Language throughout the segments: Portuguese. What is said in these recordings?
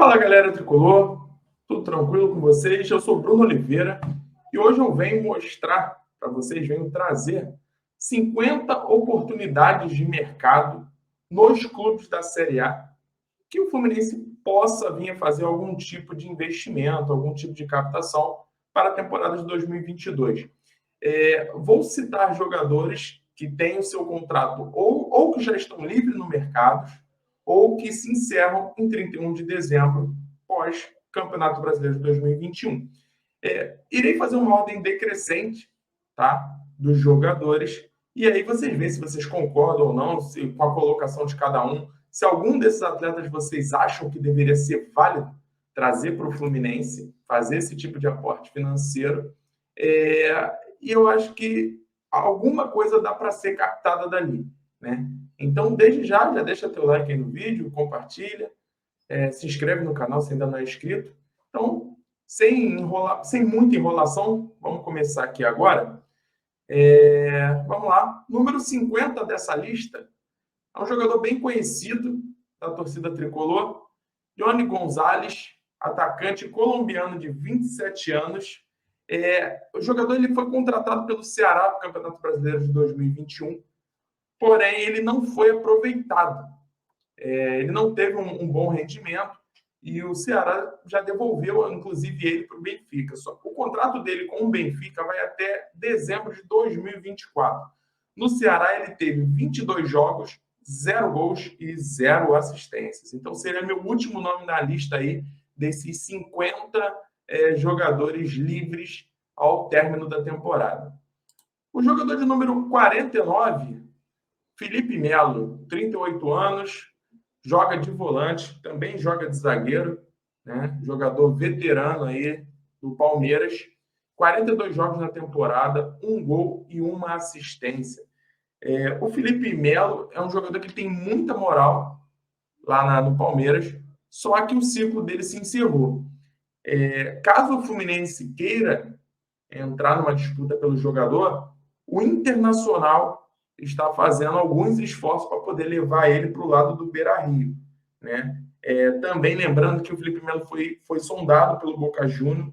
Fala galera tricolor, tudo tranquilo com vocês? Eu sou Bruno Oliveira e hoje eu venho mostrar para vocês, venho trazer 50 oportunidades de mercado nos clubes da Série A que o Fluminense possa vir a fazer algum tipo de investimento, algum tipo de captação para a temporada de 2022. Vou citar jogadores que têm o seu contrato ou que já estão livres no mercado ou que se encerram em 31 de dezembro, pós Campeonato Brasileiro de 2021. Irei fazer uma ordem decrescente, tá, dos jogadores, e aí vocês veem se vocês concordam ou não com a colocação de cada um, se algum desses atletas vocês acham que deveria ser válido trazer para o Fluminense, fazer esse tipo de aporte financeiro, e eu acho que alguma coisa dá para ser captada dali, né? Então, desde já deixa teu like aí no vídeo, compartilha, se inscreve no canal se ainda não é inscrito. Então, sem muita enrolação, vamos começar aqui agora. Vamos lá. Número 50 dessa lista é um jogador bem conhecido da torcida tricolor, Johnny Gonzalez, atacante colombiano de 27 anos. O jogador ele foi contratado pelo Ceará para o Campeonato Brasileiro de 2021, porém ele não foi aproveitado. Ele não teve um bom rendimento e o Ceará já devolveu, inclusive, ele para o Benfica. Só que o contrato dele com o Benfica vai até dezembro de 2024. No Ceará, ele teve 22 jogos, 0 gols e 0 assistências. Então, seria meu último nome na lista aí desses 50 jogadores livres ao término da temporada. O jogador de número 49, Felipe Melo, 38 anos, joga de volante, também joga de zagueiro, né? Jogador veterano aí do Palmeiras. 42 jogos na temporada, 1 gol e 1 assistência. O Felipe Melo é um jogador que tem muita moral lá no Palmeiras, só que o ciclo dele se encerrou. Caso o Fluminense queira entrar numa disputa pelo jogador, o Internacional está fazendo alguns esforços para poder levar ele para o lado do Beira-Rio, né? Também lembrando que o Felipe Melo foi sondado pelo Boca Juniors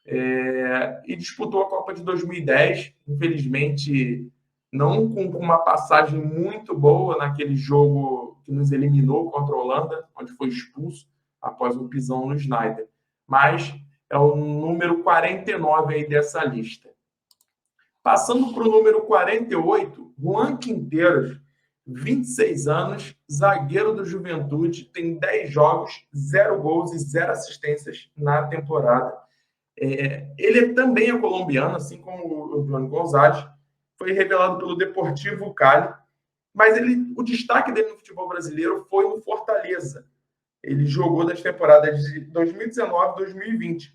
e disputou a Copa de 2010, infelizmente não com uma passagem muito boa naquele jogo que nos eliminou contra a Holanda, onde foi expulso após um pisão no Snyder. Mas é o número 49 aí dessa lista. Passando para o número 48, Juan Quinteiros, 26 anos, zagueiro do Juventude, tem 10 jogos, 0 gols e 0 assistências na temporada. Ele também é colombiano, assim como o Johnny Gonzalez, foi revelado pelo Deportivo Cali, mas o destaque dele no futebol brasileiro foi no Fortaleza. Ele jogou das temporadas de 2019 e 2020.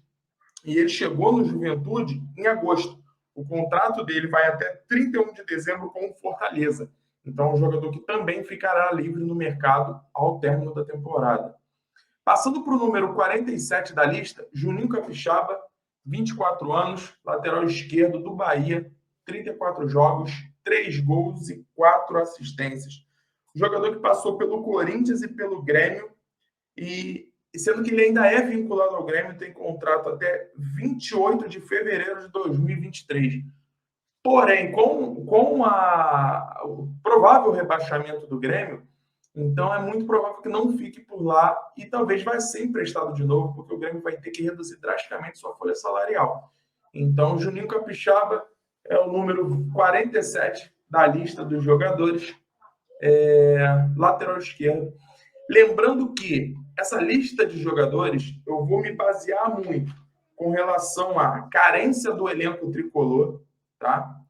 E ele chegou no Juventude em agosto. O contrato dele vai até 31 de dezembro com o Fortaleza. Então, é um jogador que também ficará livre no mercado ao término da temporada. Passando para o número 47 da lista, Juninho Capixaba, 24 anos, lateral esquerdo do Bahia, 34 jogos, 3 gols e 4 assistências. Jogador que passou pelo Corinthians e pelo Grêmio, e sendo que ele ainda é vinculado ao Grêmio, tem contrato até 28 de fevereiro de 2023. Porém, com o provável rebaixamento do Grêmio, então é muito provável que não fique por lá e talvez vai ser emprestado de novo, porque o Grêmio vai ter que reduzir drasticamente sua folha salarial. Então, Juninho Capixaba é o número 47 da lista dos jogadores, lateral esquerdo. Lembrando que essa lista de jogadores eu vou me basear muito com relação à carência do elenco tricolor, tá?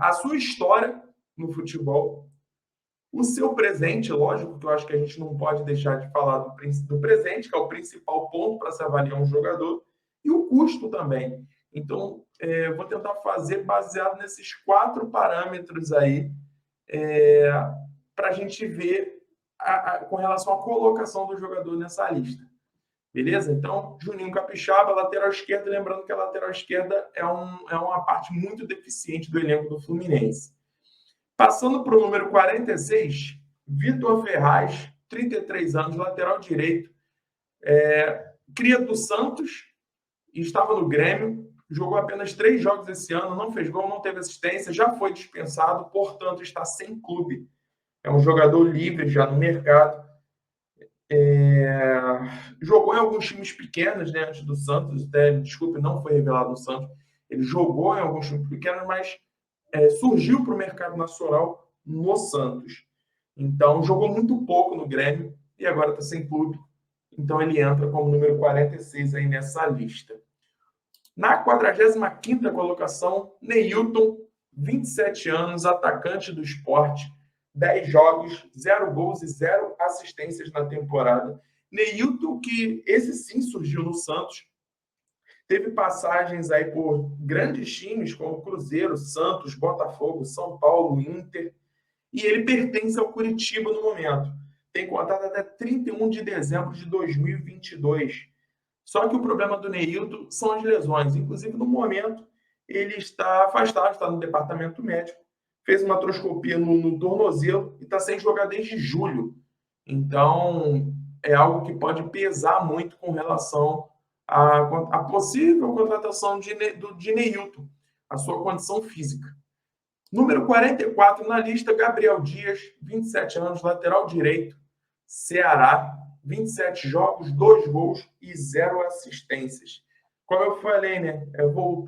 A sua história no futebol, o seu presente, lógico, que eu acho que a gente não pode deixar de falar do presente, que é o principal ponto para se avaliar um jogador, e o custo também. Então, eu vou tentar fazer baseado nesses 4 parâmetros aí, para a gente ver com relação à colocação do jogador nessa lista. Beleza? Então, Juninho Capixaba, lateral esquerda, lembrando que a lateral esquerda é uma parte muito deficiente do elenco do Fluminense. Passando para o número 46, Vitor Ferraz, 33 anos, lateral direito, Cria do Santos, e estava no Grêmio, jogou apenas 3 jogos esse ano, não fez gol, não teve assistência, já foi dispensado, portanto está sem clube. É um jogador livre já no mercado. Jogou em alguns times pequenos, né, antes do Santos, até, desculpe, não foi revelado no Santos. Ele jogou em alguns times pequenos, mas surgiu para o mercado nacional no Santos. Então, jogou muito pouco no Grêmio e agora está sem clube. Então, ele entra como número 46 aí nessa lista. Na 45ª colocação, Neilton, 27 anos, atacante do Sport, 10 jogos, 0 gols e 0 assistências na temporada. Neilton, que esse sim surgiu no Santos, teve passagens aí por grandes times como Cruzeiro, Santos, Botafogo, São Paulo, Inter, e ele pertence ao Curitiba no momento. Tem contrato até 31 de dezembro de 2022. Só que o problema do Neilton são as lesões. Inclusive, no momento, ele está afastado, está no departamento médico, fez uma artroscopia no tornozelo e está sem jogar desde julho. Então, é algo que pode pesar muito com relação à possível contratação de Neilton, a sua condição física. Número 44 na lista, Gabriel Dias, 27 anos, lateral direito, Ceará, 27 jogos, 2 gols e 0 assistências. Como eu falei, né?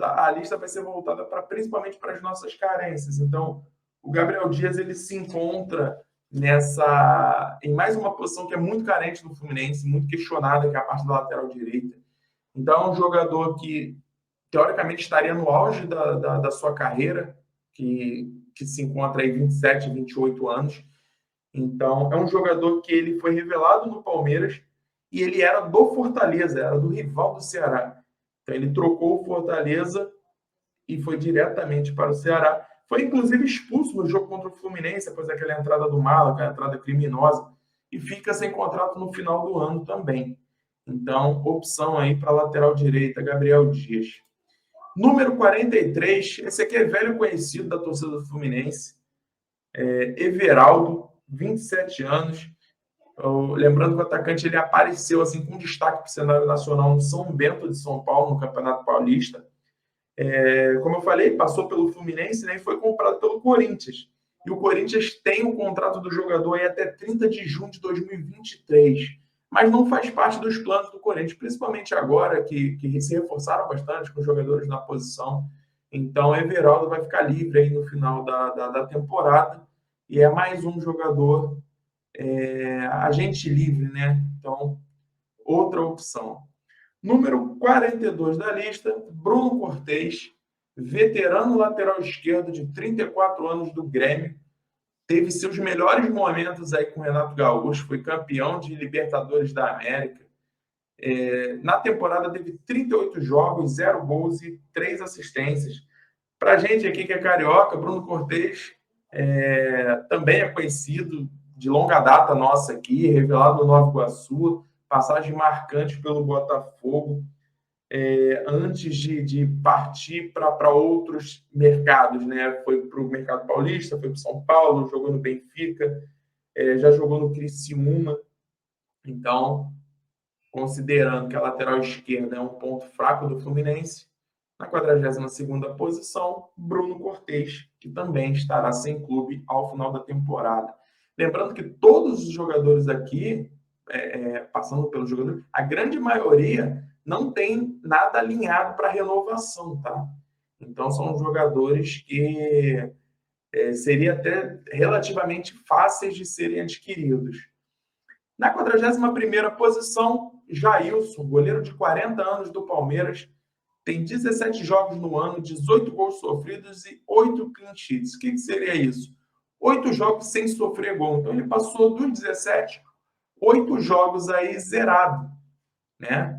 A lista vai ser voltada principalmente para as nossas carências. Então, o Gabriel Dias ele se encontra em mais uma posição que é muito carente do Fluminense, muito questionada, que é a parte da lateral direita. Então, é um jogador que, teoricamente, estaria no auge da sua carreira, que se encontra aí 27, 28 anos. Então, é um jogador que ele foi revelado no Palmeiras e ele era do Fortaleza, era do rival do Ceará. Então, ele trocou o Fortaleza e foi diretamente para o Ceará. Foi, inclusive, expulso no jogo contra o Fluminense, após aquela entrada do Mala, aquela entrada criminosa, e fica sem contrato no final do ano também. Então, opção aí para a lateral direita, Gabriel Dias. Número 43, esse aqui é velho conhecido da torcida do Fluminense, Everaldo, 27 anos. Lembrando que o atacante ele apareceu assim com destaque para o cenário nacional no São Bento de São Paulo, no Campeonato Paulista. Como eu falei, passou pelo Fluminense, né, e foi comprado pelo Corinthians. E o Corinthians tem o contrato do jogador aí até 30 de junho de 2023. Mas não faz parte dos planos do Corinthians, principalmente agora que se reforçaram bastante com os jogadores na posição. Então, Everaldo vai ficar livre aí no final da temporada. E é mais um jogador agente livre, né? Então, outra opção. Número 42 da lista, Bruno Cortez, veterano lateral esquerdo de 34 anos do Grêmio. Teve seus melhores momentos aí com o Renato Gaúcho, foi campeão de Libertadores da América. Na temporada teve 38 jogos, 0 gols e 3 assistências. Para a gente aqui que é carioca, Bruno Cortez também é conhecido de longa data nossa aqui, revelado no Nova Iguaçu, passagem marcante pelo Botafogo, antes de partir para outros mercados, né? Foi para o mercado paulista, foi para o São Paulo, jogou no Benfica, já jogou no Criciúma. Então, considerando que a lateral esquerda é um ponto fraco do Fluminense, na 42ª posição, Bruno Cortez, que também estará sem clube ao final da temporada. Lembrando que todos os jogadores aqui, passando pelos jogadores, a grande maioria não tem nada alinhado para renovação, tá? Então, são jogadores que seria até relativamente fáceis de serem adquiridos. Na 41ª posição, Jailson, goleiro de 40 anos do Palmeiras, tem 17 jogos no ano, 18 gols sofridos e 8 clean sheets. O que seria isso? 8 jogos sem sofrer gol. Então, ele passou dos 17, 8 jogos aí zerado, né?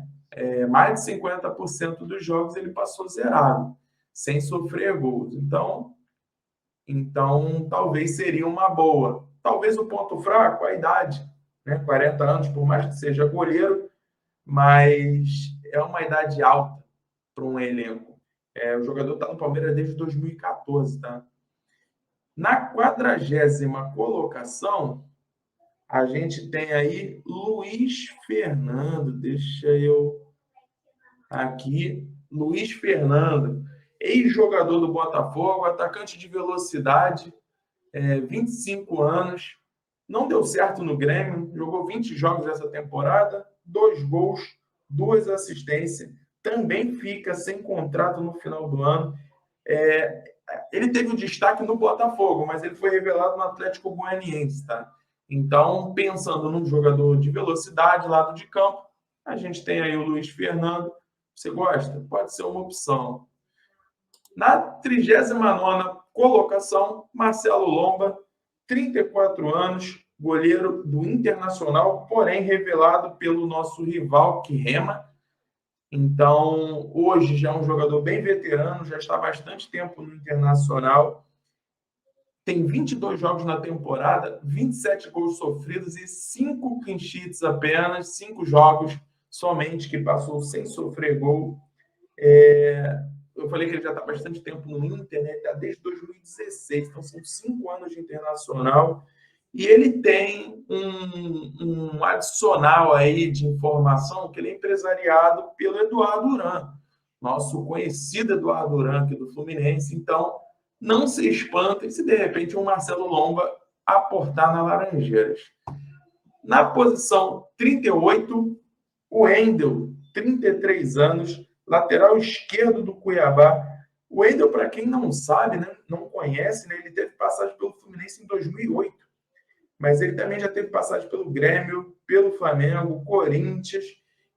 Mais de 50% dos jogos ele passou zerado, sem sofrer gols. Então, talvez seria uma boa. Talvez o ponto fraco, a idade, né? 40 anos, por mais que seja goleiro, mas é uma idade alta para um elenco. O jogador está no Palmeiras desde 2014, tá? Na 40ª colocação, A gente tem aí Luiz Fernando, deixa eu aqui, Luiz Fernando, ex-jogador do Botafogo, atacante de velocidade, 25 anos, não deu certo no Grêmio, jogou 20 jogos essa temporada, 2 gols, 2 assistências, também fica sem contrato no final do ano. Ele teve um destaque no Botafogo, mas ele foi revelado no Atlético Goianiense, tá? Então, pensando num jogador de velocidade, lado de campo, a gente tem aí o Luiz Fernando. Você gosta? Pode ser uma opção. Na 39ª colocação, Marcelo Lomba, 34 anos, goleiro do Internacional, porém revelado pelo nosso rival, que rema. Então, hoje já é um jogador bem veterano, já está há bastante tempo no Internacional. Tem 22 jogos na temporada, 27 gols sofridos e 5 clean sheets apenas, 5 jogos somente que passou sem sofrer gol. Eu falei que ele já está há bastante tempo no Inter, né? Está desde 2016, então são 5 anos de Internacional. E ele tem um adicional aí de informação que ele é empresariado pelo Eduardo Duran, nosso conhecido Eduardo Duran aqui do Fluminense. Então, não se espantem se de repente um Marcelo Lomba aportar na Laranjeiras. Na posição 38, o Wendel, 33 anos, lateral esquerdo do Cuiabá. O Wendel, para quem não sabe, né, não conhece, né, ele teve passagem pelo Fluminense em 2008, mas ele também já teve passagem pelo Grêmio, pelo Flamengo, Corinthians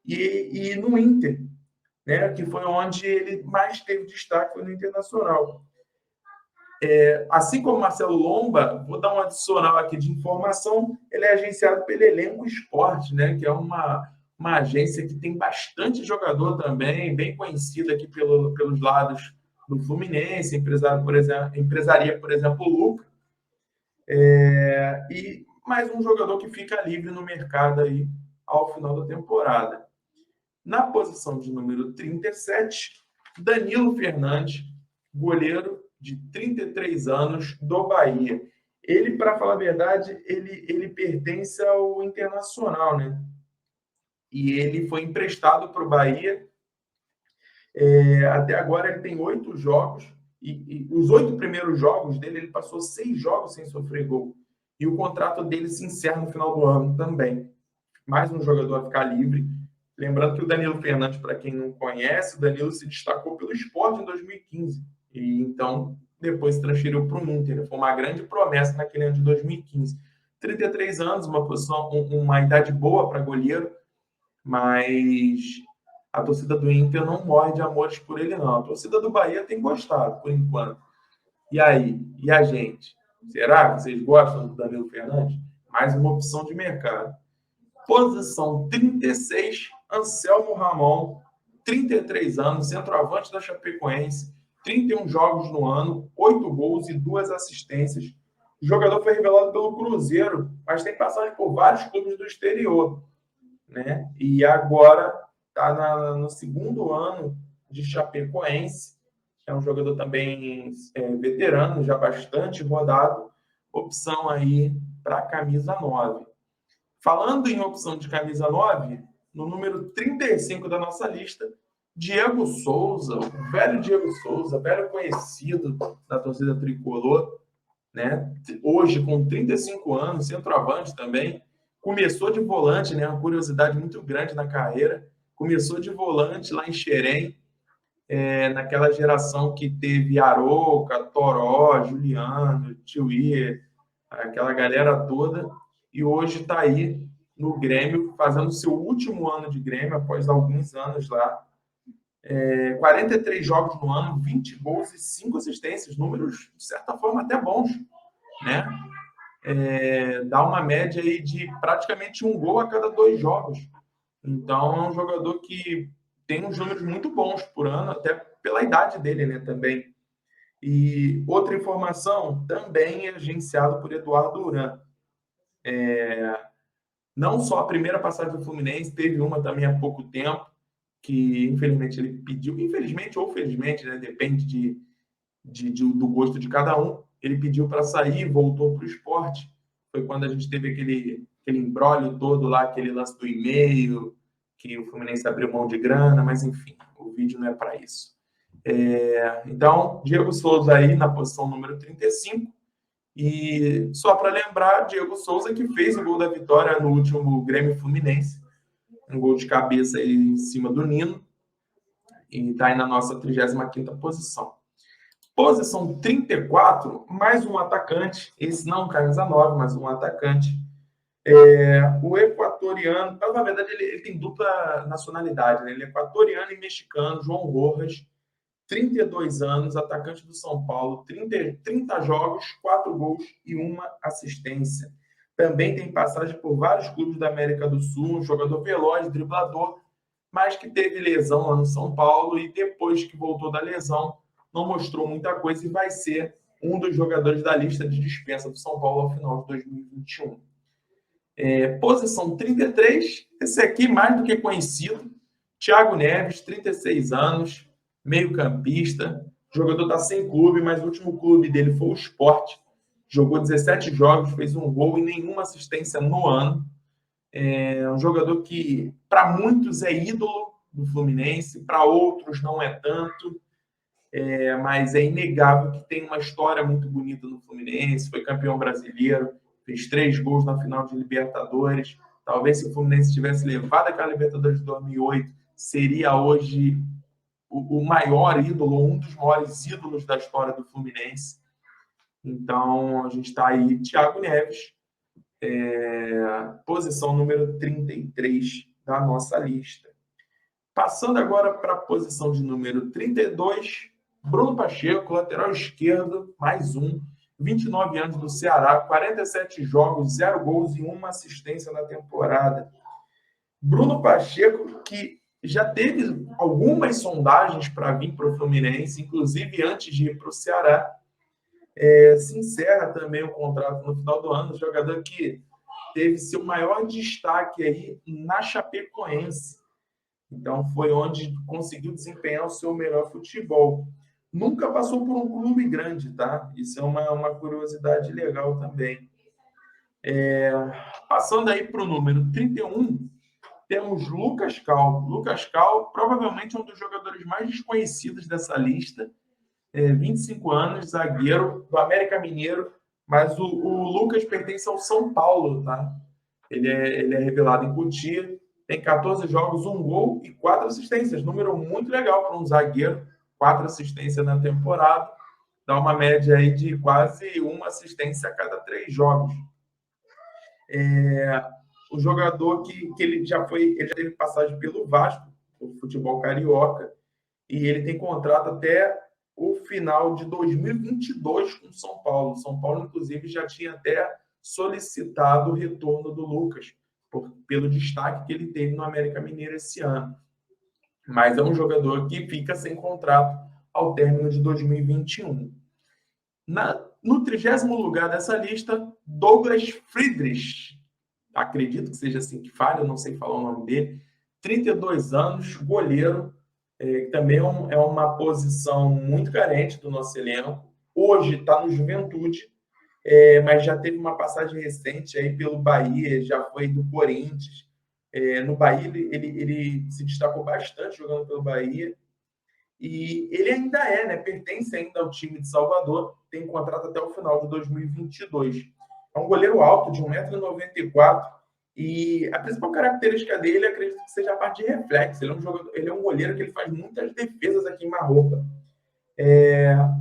e no Inter, né, que foi onde ele mais teve destaque, foi no Internacional. Assim como Marcelo Lomba, vou dar um adicional aqui de informação, ele é agenciado pelo Elenco Esporte, né, que é uma agência que tem bastante jogador também, bem conhecida aqui pelos lados do Fluminense, empresaria, por exemplo, o Lucro, e mais um jogador que fica livre no mercado aí ao final da temporada. Na posição de número 37, Danilo Fernandes, goleiro de 33 anos do Bahia. Ele, para falar a verdade, ele pertence ao Internacional, né? E ele foi emprestado para o Bahia. Até agora ele tem 8 jogos. E os 8 primeiros jogos dele, ele passou 6 jogos sem sofrer gol. E o contrato dele se encerra no final do ano também. Mais um jogador a ficar livre. Lembrando que o Danilo Fernandes, para quem não conhece, o Danilo se destacou pelo Sport em 2015. E então, depois se transferiu para o Inter. Foi uma grande promessa naquele ano de 2015. 33 anos, uma idade boa para goleiro, mas a torcida do Inter não morre de amores por ele, não. A torcida do Bahia tem gostado, por enquanto. E aí? E a gente? Será que vocês gostam do Danilo Fernandes? Mais uma opção de mercado. Posição 36, Anselmo Ramon, 33 anos, centroavante da Chapecoense, 31 jogos no ano, 8 gols e 2 assistências. O jogador foi revelado pelo Cruzeiro, mas tem passagem por vários clubes do exterior, né? E agora está no segundo ano de Chapecoense. É um jogador também veterano, já bastante rodado. Opção aí para a camisa 9. Falando em opção de camisa 9, no número 35 da nossa lista, Diego Souza, o velho Diego Souza, velho conhecido da torcida tricolor, né? Hoje com 35 anos, centroavante também, começou de volante, né? Uma curiosidade muito grande na carreira, começou de volante lá em Xerém, naquela geração que teve Arouca, Toró, Juliano, Tiuí, aquela galera toda, e hoje está aí no Grêmio, fazendo seu último ano de Grêmio, após alguns anos lá. 43 jogos no ano, 20 gols e 5 assistências, números, de certa forma, até bons, né? Dá uma média aí de praticamente um gol a cada 2 jogos. Então, é um jogador que tem uns números muito bons por ano, até pela idade dele, né, também. E outra informação, também é agenciado por Eduardo Duran. Não só a primeira passagem do Fluminense, teve uma também há pouco tempo, que infelizmente ele pediu, infelizmente ou felizmente, né, depende do gosto de cada um, ele pediu para sair e voltou para o esporte. Foi quando a gente teve aquele imbróglio todo lá, aquele lance do e-mail, que o Fluminense abriu mão de grana, mas enfim, o vídeo não é para isso. Então, Diego Souza aí na posição número 35. E só para lembrar, Diego Souza que fez o gol da vitória no último Grêmio Fluminense, um gol de cabeça aí em cima do Nino, e está aí na nossa 35ª posição. Posição 34, mais um atacante, esse não camisa 9, mas um atacante. O equatoriano, na verdade ele tem dupla nacionalidade, né? Ele é equatoriano e mexicano, João Rojas, 32 anos, atacante do São Paulo, 30 jogos, 4 gols e 1 assistência. Também tem passagem por vários clubes da América do Sul, um jogador veloz, driblador, mas que teve lesão lá no São Paulo e depois que voltou da lesão, não mostrou muita coisa e vai ser um dos jogadores da lista de dispensa do São Paulo ao final de 2021. Posição 33, esse aqui mais do que conhecido, Thiago Neves, 36 anos, meio-campista. O jogador está sem clube, mas o último clube dele foi o Sport. Jogou 17 jogos, fez um gol e nenhuma assistência no ano. É um jogador que, para muitos, é ídolo do Fluminense, para outros não é tanto, mas é inegável que tem uma história muito bonita no Fluminense, foi campeão brasileiro, fez 3 gols na final de Libertadores. Talvez se o Fluminense tivesse levado aquela Libertadores de 2008, seria hoje o maior ídolo, um dos maiores ídolos da história do Fluminense. Então, a gente está aí, Thiago Neves, posição número 33 da nossa lista. Passando agora para a posição de número 32, Bruno Pacheco, lateral esquerdo, mais um, 29 anos do Ceará, 47 jogos, 0 gols e 1 assistência na temporada. Bruno Pacheco, que já teve algumas sondagens para vir para o Fluminense, inclusive antes de ir para o Ceará. Se encerra também o contrato no final do ano, jogador que teve seu maior destaque aí na Chapecoense. Então, foi onde conseguiu desempenhar o seu melhor futebol. Nunca passou por um clube grande, tá? Isso é uma curiosidade legal também. Passando aí para o número 31, temos Lucas Cal. Lucas Cal, provavelmente um dos jogadores mais desconhecidos dessa lista. 25 anos, zagueiro do América Mineiro, mas o Lucas pertence ao São Paulo, tá? Ele é revelado em Cotia, tem 14 jogos, 1 gol e 4 assistências. Número muito legal para um zagueiro, 4 assistências na temporada. Dá uma média aí de quase 1 assistência a cada 3 jogos. O jogador que ele já teve passagem pelo Vasco, o futebol carioca, e ele tem contrato até o final de 2022 com o São Paulo. São Paulo, inclusive, já tinha até solicitado o retorno do Lucas, pelo destaque que ele teve no América Mineiro esse ano. Mas é um jogador que fica sem contrato ao término de 2021. No 30º lugar dessa lista, Douglas Friedrich. Acredito que seja assim que fala, eu não sei falar o nome dele. 32 anos, goleiro. Também é uma posição muito carente do nosso elenco. Hoje está no Juventude, mas já teve uma passagem recente aí pelo Bahia, já foi do Corinthians. No Bahia, ele se destacou bastante jogando pelo Bahia. E ele ainda pertence ainda ao time de Salvador, tem contrato até o final de 2022. É um goleiro alto, de 1,94 m, e a principal característica dele, acredito que seja a parte de reflexo. Ele é um goleiro que ele faz muitas defesas aqui em Marroca.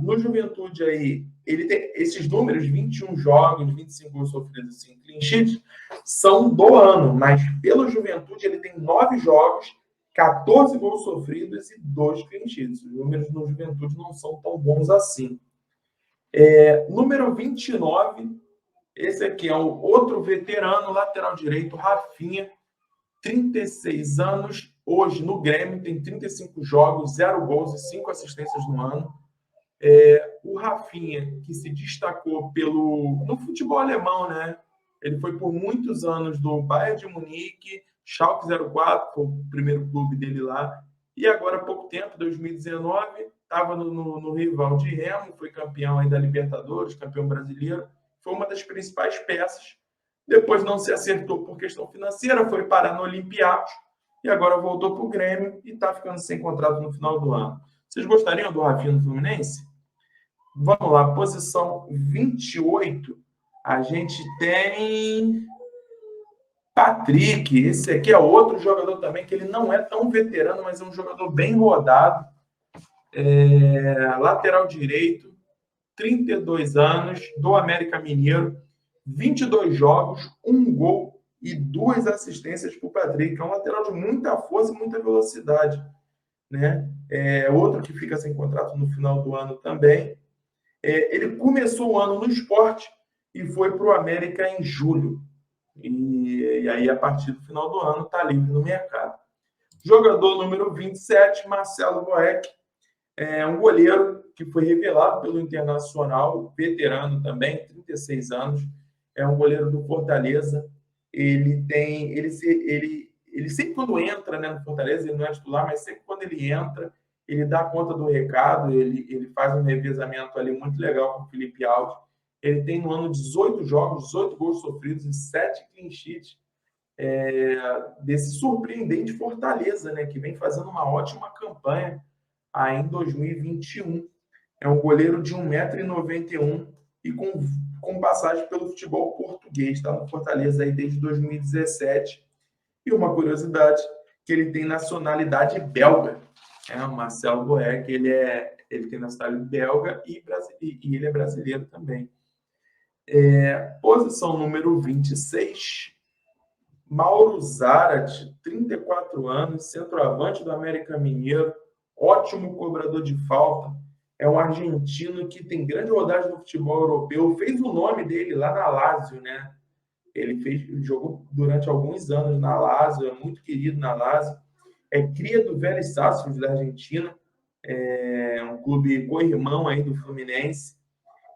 No Juventude aí, ele tem esses números, 21 jogos, 25 gols sofridos, 5 clean sheets, são do ano, mas pelo Juventude ele tem 9 jogos, 14 gols sofridos e 2 clean sheets. Os números no Juventude não são tão bons assim. Número 29, esse aqui é o outro veterano, lateral direito, Rafinha, 36 anos, hoje no Grêmio, tem 35 jogos, 0 gols e 5 assistências no ano. O Rafinha, que se destacou no futebol alemão, né? Ele foi por muitos anos do Bayern de Munique, Schalke 04, foi o primeiro clube dele lá. E agora, há pouco tempo, 2019, estava no rival de Remo, foi campeão aí da Libertadores, campeão brasileiro. Foi uma das principais peças depois não se acertou por questão financeira, foi parar no Olympiacos e agora voltou para o Grêmio e está ficando sem contrato no final do ano. Vocês gostariam do Rafinha no Fluminense? Vamos lá, posição 28, a gente tem Patrick. Esse aqui é outro jogador também, que ele não é tão veterano, mas é um jogador bem rodado. Lateral direito, 32 anos, do América Mineiro, 22 jogos, 1 gol e 2 assistências para o Patrick. É um lateral de muita força e muita velocidade, né? Outro que fica sem contrato no final do ano também. Ele começou o ano no Sport e foi para o América em julho. E aí, a partir do final do ano, está livre no mercado. Jogador número 27, Marcelo Boeck, um goleiro que foi revelado pelo Internacional, veterano também, 36 anos, é um goleiro do Fortaleza. Ele sempre quando entra, né, no Fortaleza, ele não é titular, mas sempre quando ele entra, ele dá conta do recado, ele faz um revezamento ali muito legal com o Felipe Alves. Ele tem no ano 18 jogos, 18 gols sofridos e 7 clean sheets, desse surpreendente Fortaleza, né, que vem fazendo uma ótima campanha aí em 2021. É um goleiro de 1,91 m e com passagem pelo futebol português. Está no Fortaleza aí desde 2017. E uma curiosidade, que ele tem nacionalidade belga. O Marcelo Boeck, ele tem nacionalidade belga e ele é brasileiro também. Posição número 26, Mauro Zarate, 34 anos, centroavante do América Mineiro, ótimo cobrador de falta, é um argentino que tem grande rodagem no futebol europeu, fez o nome dele lá na Lazio, né? Ele jogou durante alguns anos na Lazio, é muito querido na Lazio, é cria do Vélez Sarsfield da Argentina, é um clube co-irmão aí do Fluminense,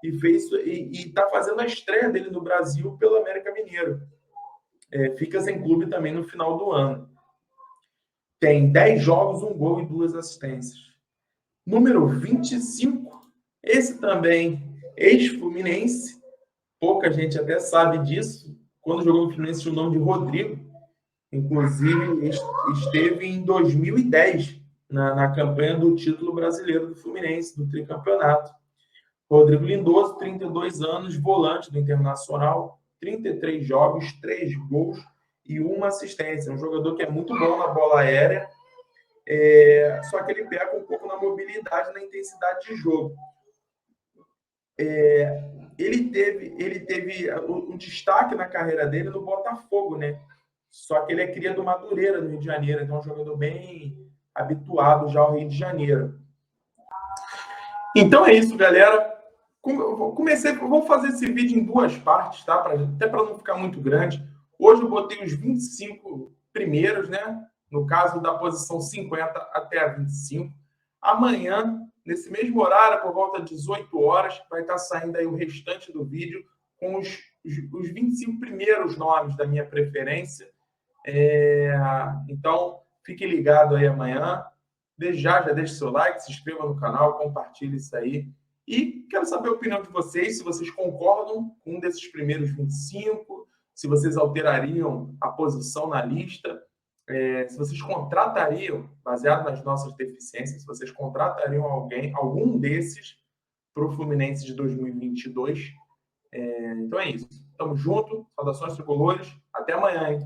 e está fazendo a estreia dele no Brasil pelo América Mineiro. Fica sem clube também no final do ano. Tem 10 jogos, 1 gol e 2 assistências. Número 25, esse também ex-Fluminense, pouca gente até sabe disso. Quando jogou no Fluminense tinha o nome de Rodrigo, inclusive esteve em 2010 na campanha do título brasileiro do Fluminense, do tricampeonato. Rodrigo Lindoso, 32 anos, volante do Internacional, 33 jogos, 3 gols e 1 assistência. Um jogador que é muito bom na bola aérea, só que ele peca um pouco na mobilidade e na intensidade de jogo. Ele teve um destaque na carreira dele no Botafogo, né? Só que ele é cria do Madureira, no Rio de Janeiro, então é um jogador bem habituado já ao Rio de Janeiro. Então é isso, galera. Vou fazer esse vídeo em 2 partes, tá? Até para não ficar muito grande. Hoje eu botei os 25 primeiros, né? No caso da posição 50 até a 25. Amanhã, nesse mesmo horário, por volta de 18 horas, vai estar saindo aí o restante do vídeo com os 25 primeiros nomes da minha preferência. Então, fique ligado aí amanhã. Já deixe seu like, se inscreva no canal, compartilhe isso aí. E quero saber a opinião de vocês, se vocês concordam com um desses primeiros 25, se vocês alterariam a posição na lista, se vocês contratariam, baseado nas nossas deficiências, se vocês contratariam algum desses para o Fluminense de 2022. Então é isso. Tamo junto. Saudações tricolores. Até amanhã, hein?